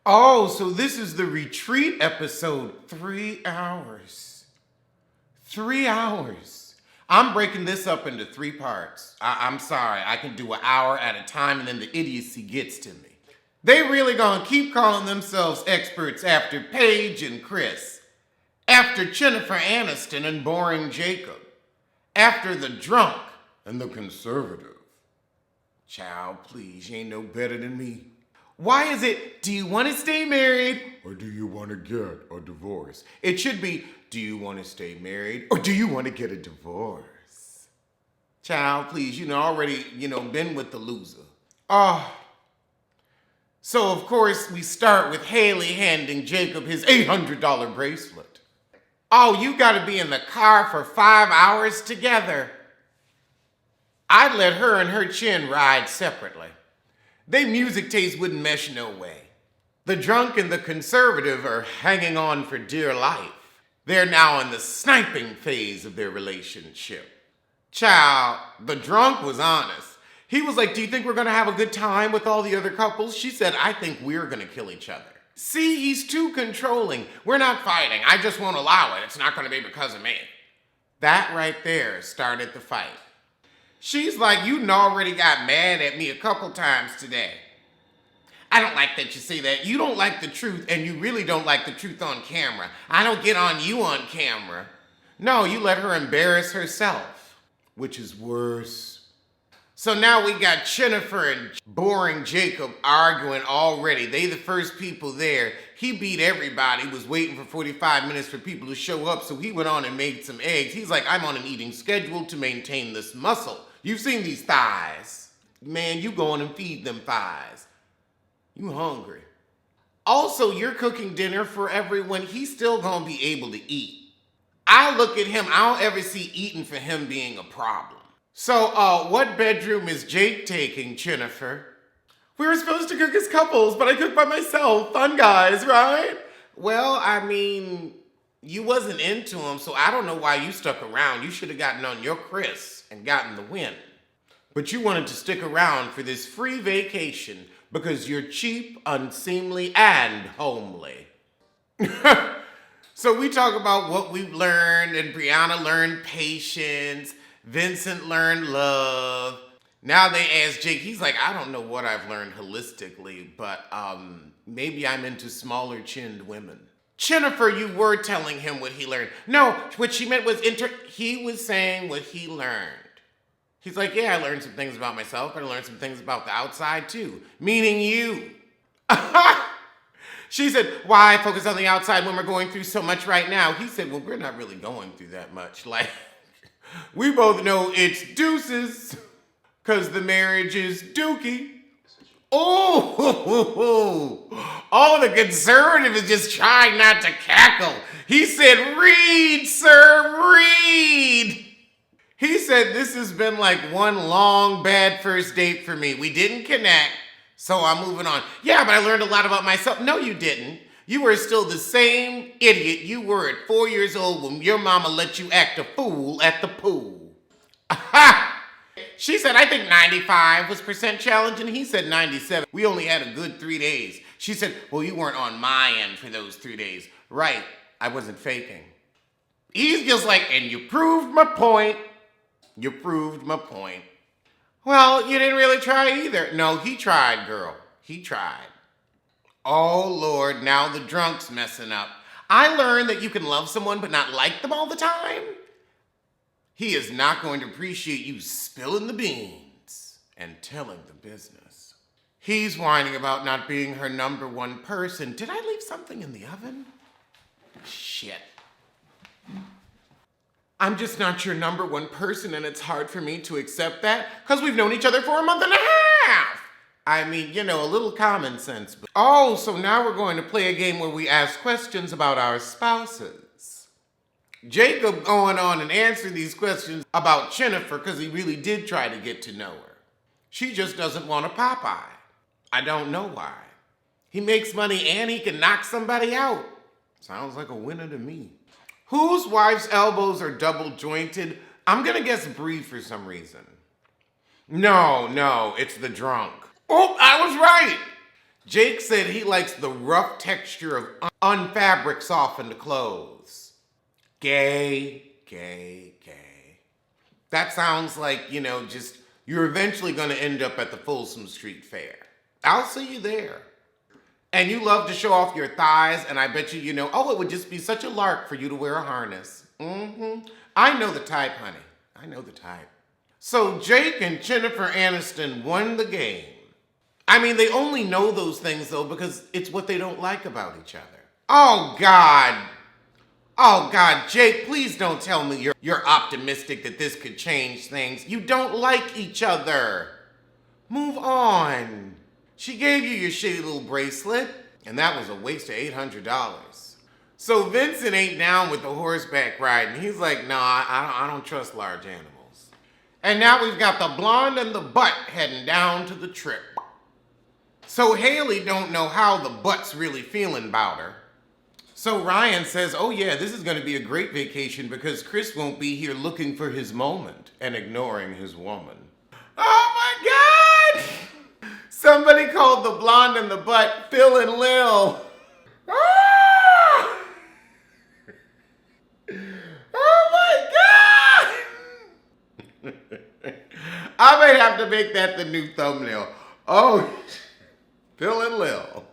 Oh, so this is the retreat episode. 3 hours. 3 hours. I'm breaking this up into 3 parts. I'm sorry, I can do an hour at a time and then the idiocy gets to me. They really gonna keep calling themselves experts after Paige and Chris, after Jennifer Aniston and Boring Jacob, after the drunk and the conservative. Child, please, you ain't no better than me. Why is it, do you want to stay married or do you want to get a divorce? It should be, do you want to stay married or do you want to get a divorce? Child, please, already, been with the loser. So of course we start with Haley handing Jacob his $800 bracelet. Oh, you gotta be in the car for 5 hours together. I'd let her and her chin ride separately. They music taste wouldn't mesh no way. The drunk and the conservative are hanging on for dear life. They're now in the sniping phase of their relationship. Child, the drunk was honest. He was like, do you think we're gonna have a good time with all the other couples? She said, I think we're gonna kill each other. See, he's too controlling. We're not fighting. I just won't allow it. It's not gonna be because of me. That right there started the fight. She's like, you already got mad at me a couple times today. I don't like that you say that. You don't like the truth, and you really don't like the truth on camera. I don't get on you on camera. No, you let her embarrass herself, which is worse. So now we got Jennifer and Boring Jacob arguing already. They the first people there. He beat everybody, was waiting for 45 minutes for people to show up, so he went on and made some eggs. He's like, I'm on an eating schedule to maintain this muscle. You've seen these thighs. Man, you go on and feed them thighs. You hungry. Also, you're cooking dinner for everyone. He's still gonna be able to eat. I look at him, I don't ever see eating for him being a problem. So, what bedroom is Jake taking, Jennifer? We were supposed to cook as couples, but I cooked by myself. Fun guys, right? Well, I mean, you wasn't into him, so I don't know why you stuck around. You should have gotten on your Chris and gotten the win. But you wanted to stick around for this free vacation because you're cheap, unseemly, and homely. So we talk about what we've learned, and Brianna learned patience. Vincent learned love. Now they ask Jake, he's like, I don't know what I've learned holistically, but maybe I'm into smaller chinned women. Jennifer, you were telling him what he learned. No, what she meant was he was saying what he learned. He's like, yeah, I learned some things about myself, but I learned some things about the outside too. Meaning you. She said, why focus on the outside when we're going through so much right now? He said, well, we're not really going through that much. Like, we both know it's deuces, because the marriage is dookie. Oh, the conservative is just trying not to cackle. He said, read, sir, read. He said, this has been like one long bad first date for me. We didn't connect, so I'm moving on. Yeah, but I learned a lot about myself. No, you didn't. You were still the same idiot you were at 4 years old when your mama let you act a fool at the pool. She said, I think 95 was percent challenge, and he said 97. We only had a good 3 days. She said, well, you weren't on my end for those 3 days. Right, I wasn't faking. He's just like, and you proved my point. You proved my point. Well, you didn't really try either. No, he tried, girl. He tried. Oh, Lord, now the drunk's messing up. I learned that you can love someone but not like them all the time. He is not going to appreciate you spilling the beans and telling the business. He's whining about not being her number one person. Did I leave something in the oven? Shit. I'm just not your number one person, and it's hard for me to accept that because we've known each other for a month and a half. I mean, a little common sense. Oh, so now we're going to play a game where we ask questions about our spouses. Jacob going on and answering these questions about Jennifer because he really did try to get to know her. She just doesn't want a Popeye. I don't know why. He makes money and he can knock somebody out. Sounds like a winner to me. Whose wife's elbows are double jointed? I'm gonna guess Bree for some reason. No, it's the drunk. Oh, I was right. Jake said he likes the rough texture of unfabric softened clothes. Gay, gay, gay. That sounds like, just you're eventually going to end up at the Folsom Street Fair. I'll see you there. And you love to show off your thighs, and I bet you, it would just be such a lark for you to wear a harness. I know the type, honey. I know the type. So Jake and Jennifer Aniston won the game. I mean, they only know those things, though, because it's what they don't like about each other. Oh, God. Oh, God, Jake, please don't tell me you're optimistic that this could change things. You don't like each other. Move on. She gave you your shitty little bracelet, and that was a waste of $800. So Vincent ain't down with the horseback riding. He's like, no, I don't trust large animals. And now we've got the blonde and the butt heading down to the trip. So Haley don't know how the butt's really feeling about her. So Ryan says, oh yeah, this is going to be a great vacation because Chris won't be here looking for his moment and ignoring his woman. Oh my God! Somebody called the blonde and the butt Phil and Lil. Ah! Oh my God! I may have to make that the new thumbnail. Oh, Phil and Lil.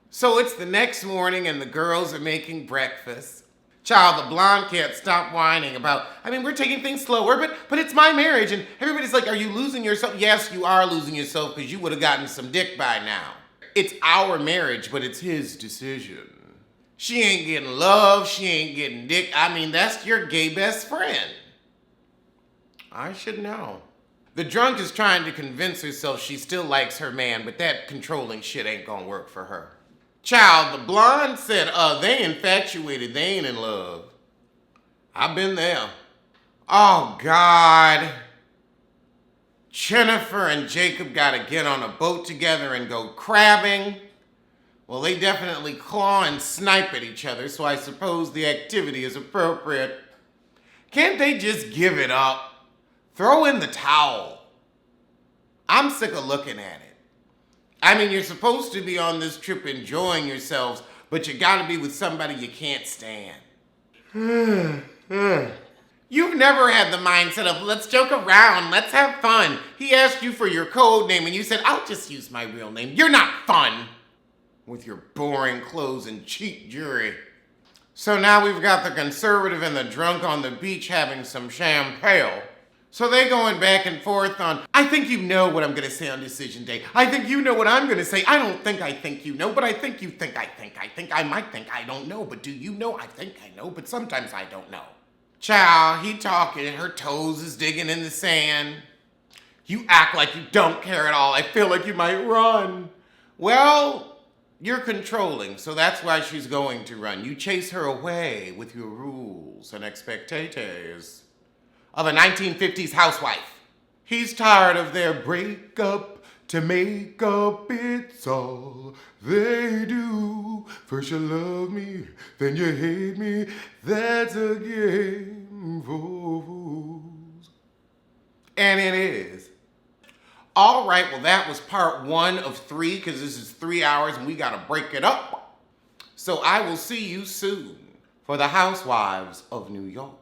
So it's the next morning and the girls are making breakfast. Child, the blonde can't stop whining about, we're taking things slower, but it's my marriage. And everybody's like, are you losing yourself? Yes, you are losing yourself because you would have gotten some dick by now. It's our marriage, but it's his decision. She ain't getting love. She ain't getting dick. That's your gay best friend. I should know. The drunk is trying to convince herself she still likes her man, but that controlling shit ain't gonna work for her. Child, the blonde said, they infatuated, they ain't in love. I've been there. Oh, God. Jennifer and Jacob gotta get on a boat together and go crabbing. Well, they definitely claw and snipe at each other, so I suppose the activity is appropriate. Can't they just give it up? Throw in the towel. I'm sick of looking at it. You're supposed to be on this trip enjoying yourselves, but you gotta be with somebody you can't stand. You've never had the mindset of, let's joke around, let's have fun. He asked you for your code name and you said, I'll just use my real name. You're not fun. With your boring clothes and cheap jewelry. So now we've got the conservative and the drunk on the beach having some champagne. So they going back and forth on, I think you know what I'm going to say on decision day. I think you know what I'm going to say. I don't think I think you know, but I think you think I think I might think I don't know, but do you know? I think I know, but sometimes I don't know. Child, he talking, her toes is digging in the sand. You act like you don't care at all. I feel like you might run. Well, you're controlling, so that's why she's going to run. You chase her away with your rules and expectations of a 1950s housewife. He's tired of their breakup to make up, it's all they do. First you love me, then you hate me. That's a game for fools. And it is. All right, well that was part 1 of 3 because this is 3 hours and we gotta break it up. So I will see you soon for the Housewives of New York.